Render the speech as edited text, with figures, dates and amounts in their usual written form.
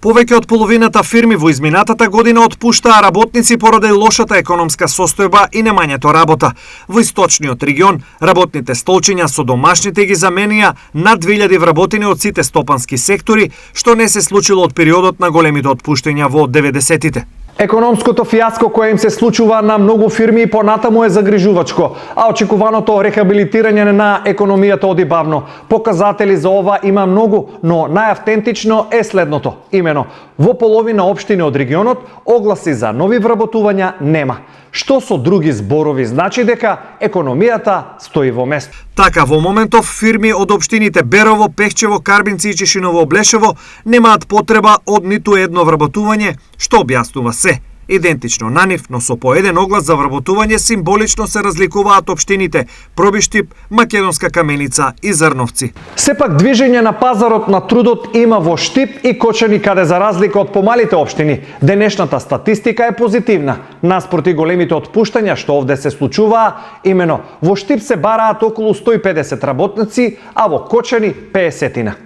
Повеќе од половината фирми во изминатата година отпуштаа работници поради лошата економска состојба и немањето работа. Во источниот регион, работните столчиња со домашните ги заменија над 2000 вработени од сите стопански сектори, што не се случило од периодот на големите отпуштања во 90-тите. Економското фијаско кое им се случува на многу фирми и понатаму е загрижувачко, а очекуваното рехабилитирање на економијата оди бавно. Показатели за ова има многу, но најавтентично е следното. Имено, во половина општини од регионот огласи за нови вработувања нема. Што со други зборови значи дека економијата стои во место. Така, во моментов фирми од општините Берово, Пехчево, Карбинци и Чешиново Облешево немаат потреба од ниту едно вработување, што објаснува се. Идентично на нив, но со по еден оглас за вработување символично се разликуваат општините Пробиштип, Македонска Каменица и Зрновци. Сепак движење на пазарот на трудот има во Штип и Кочани, каде за разлика од помалите општини, денешната статистика е позитивна. Наспроти големите отпуштања што овде се случуваа, имено во Штип се бараат околу 150 работници, а во Кочани 50-тина.